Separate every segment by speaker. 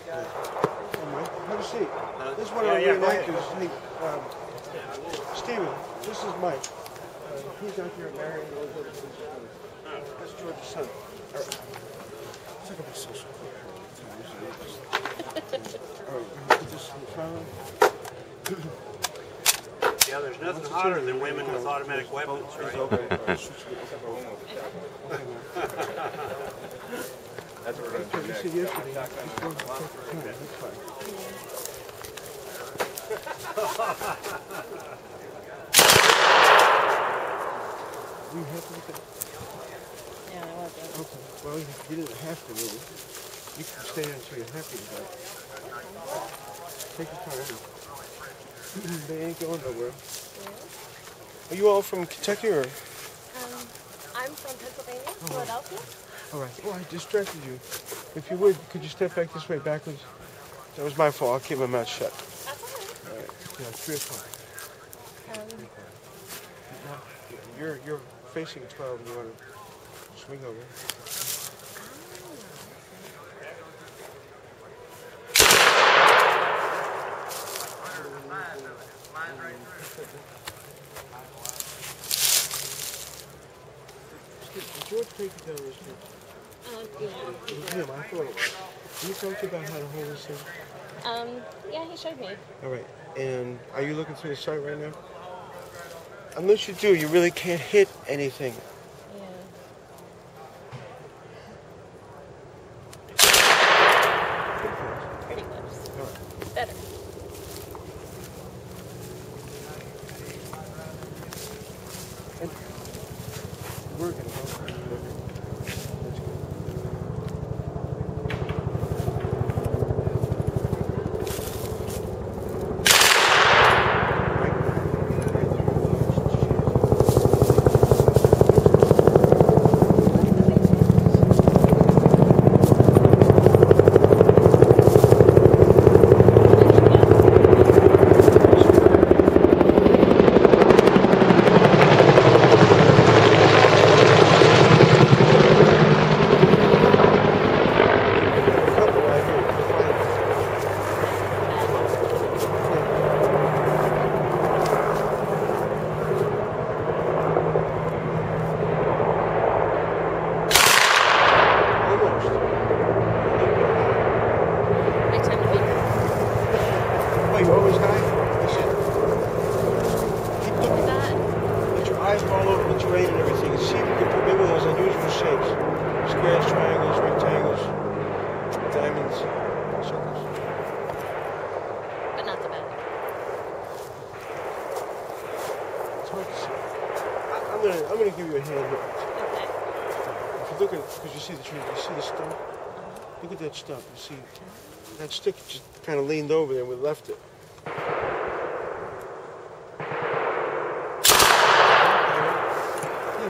Speaker 1: Mike, have a seat. This is one of our reenactors. Hey, Steven, this is Mike. He's out here marrying those other police. That's George's son. All right. Let's look at this social. All right, put this in the front.
Speaker 2: Yeah, there's nothing hotter than women with automatic weapons, right?
Speaker 3: That's what we're going to do next.
Speaker 1: Were you happy with that?
Speaker 4: Yeah, I love it.
Speaker 1: Okay. Well, you didn't have to really. You can stay until you're happy with that. Take your time. They ain't going nowhere.
Speaker 4: Yeah.
Speaker 1: Are you all from Kentucky or?
Speaker 4: I'm from Pennsylvania, Philadelphia.
Speaker 1: All right. Oh, I distracted you. If you would, could you step back this way backwards? That was my fault. I'll keep my mouth shut.
Speaker 4: That's all right.
Speaker 1: All right. Yeah, 3 o'clock. You're facing 12 and you want to swing over. Did George take it down this street?
Speaker 4: Yeah.
Speaker 1: It was him, I thought it was. Can you talk to you about how to hold this thing?
Speaker 4: Yeah, he showed me.
Speaker 1: All right. And are you looking through the sight right now? Unless you do, you really can't hit anything.
Speaker 4: Yeah. Pretty close.
Speaker 1: All right.
Speaker 4: Better.
Speaker 1: And we're going to go. That's good. I'm gonna give you a hand here.
Speaker 4: Okay.
Speaker 1: If you look at, because you see the tree, you see the stump? Look at that stump. You see that stick just kind of leaned over there and we left it. Yes,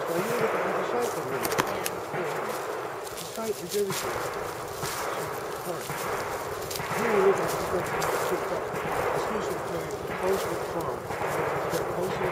Speaker 1: now you look at the sight for a minute. The sight is everything. Here you look at the stuff. Excuse me, close to the farm. Closer.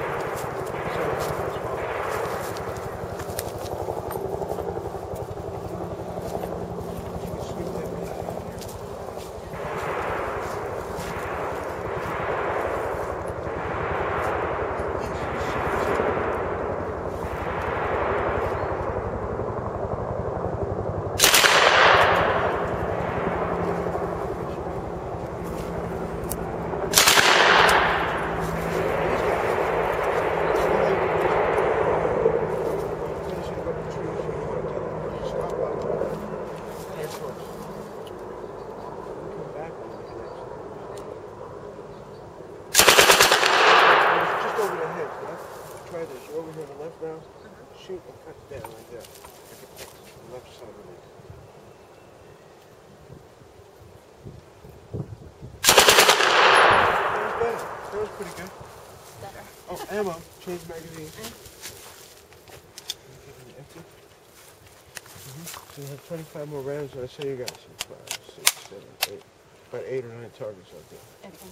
Speaker 1: Shoot and cut down like that. The left side of it. That was better. That was pretty good.
Speaker 4: Better.
Speaker 1: Oh, ammo. Change magazine. Empty. So you have 25 more rounds, and I say you got some 5, 6, 7, 8. About 8 or 9 targets out there.
Speaker 4: Okay.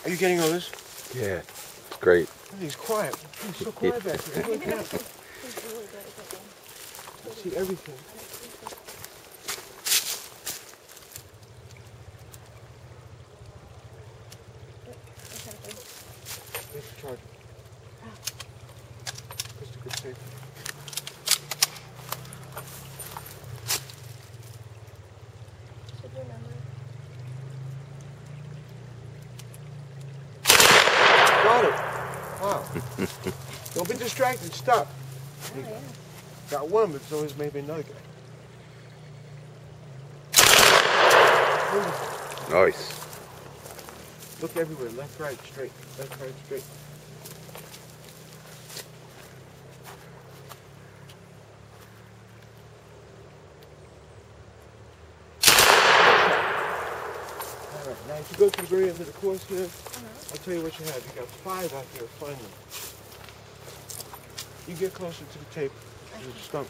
Speaker 1: Are you getting all this?
Speaker 3: Yeah, it's great.
Speaker 1: He's quiet. He's so quiet back here. He's really good at that. I see everything. distracted. Stop.
Speaker 4: Oh, yeah.
Speaker 1: Got one, but there's always maybe another guy.
Speaker 3: Nice.
Speaker 1: Look everywhere. Left, right, straight. Left, right, straight. Alright, now if you go to the very end of the course here, I'll tell you what you have. You got 5 out there. Find them. You get closer to the tape. There's a stump.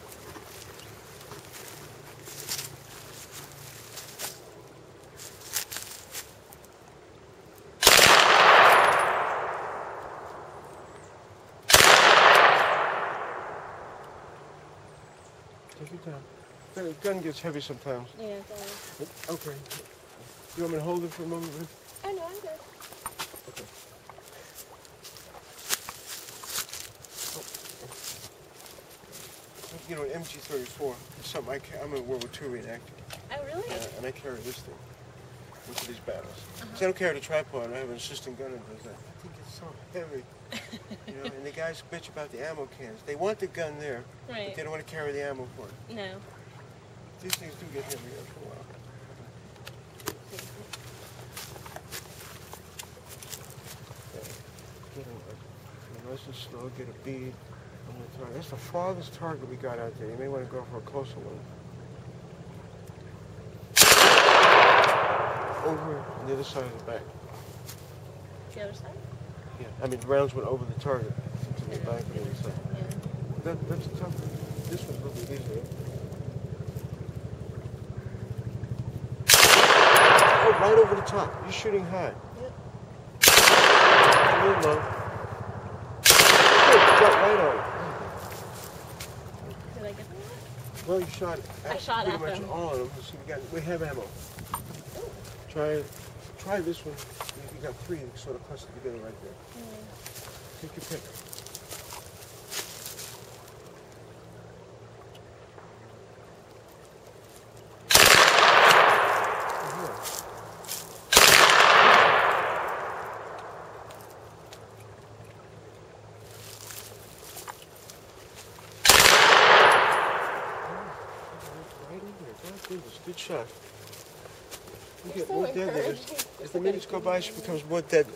Speaker 1: Take your time. The gun gets heavy sometimes.
Speaker 4: Yeah, it does.
Speaker 1: Okay. You want me to hold it for a moment? Rick?
Speaker 4: Oh, no, I'm good.
Speaker 1: Okay. You know, an MG-34 is something I'm a World War II reenactor.
Speaker 4: Oh, really?
Speaker 1: And I carry this thing into these battles. So I don't carry the tripod. I have an assistant gunner who does that. I think it's so heavy. You know, and the guys bitch about the ammo cans. They want the gun there, but
Speaker 4: Right.
Speaker 1: they don't want to carry the ammo for it.
Speaker 4: No.
Speaker 1: These things do get heavy after a while. Get a nice and slow, get a bead on the target. That's the farthest target we got out there. You may want to go for a closer one. Over on the other side of the back.
Speaker 4: The other side?
Speaker 1: Yeah, I mean, the rounds went over the target to the back of the other side.
Speaker 4: Yeah.
Speaker 1: That's tough. This one's a little bit easier. Oh, right over the top. You're shooting high.
Speaker 4: Yep.
Speaker 1: A little low. Good, got right on it.
Speaker 4: Did I get them yet?
Speaker 1: Well, you shot it.
Speaker 4: I shot
Speaker 1: pretty
Speaker 4: at
Speaker 1: much
Speaker 4: them.
Speaker 1: all of them. So we have ammo.
Speaker 4: Ooh.
Speaker 1: Try this one. You got 3 sort of clustered together right there.
Speaker 4: Yeah.
Speaker 1: Take your pick. Good shot. You
Speaker 4: You're
Speaker 1: get
Speaker 4: so
Speaker 1: more deadly
Speaker 4: encouraging.
Speaker 1: as the minutes go by. She becomes more deadly.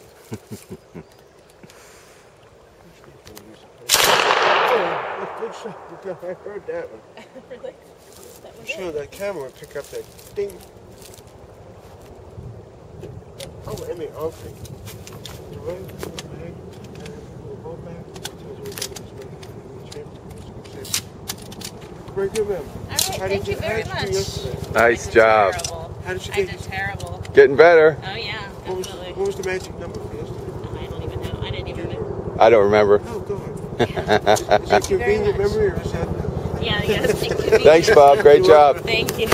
Speaker 1: Oh, good shot. I heard that one.
Speaker 4: Really? That
Speaker 1: I'm
Speaker 4: was
Speaker 1: sure
Speaker 4: it.
Speaker 1: that camera would pick up that ding. Oh, I mean, okay. The right, leg, and pull the ball back. Tells you what that is. Very good, ma'am.
Speaker 4: All right, thank you very
Speaker 1: How did you do yesterday?
Speaker 3: Nice
Speaker 4: I did
Speaker 3: job.
Speaker 4: Terrible.
Speaker 1: How did you
Speaker 4: I
Speaker 1: get?
Speaker 4: did terrible.
Speaker 3: Getting better.
Speaker 4: Oh, yeah,
Speaker 1: What
Speaker 4: definitely.
Speaker 1: was the magic number for yesterday?
Speaker 4: I don't even know. I didn't even know.
Speaker 3: I don't remember.
Speaker 1: Oh, go ahead. Is it
Speaker 4: Thank you very
Speaker 1: convenient
Speaker 4: much.
Speaker 1: memory or is that?
Speaker 4: Yeah, yes. Thank you.
Speaker 3: Thanks, Bob. Great job.
Speaker 4: Thank you.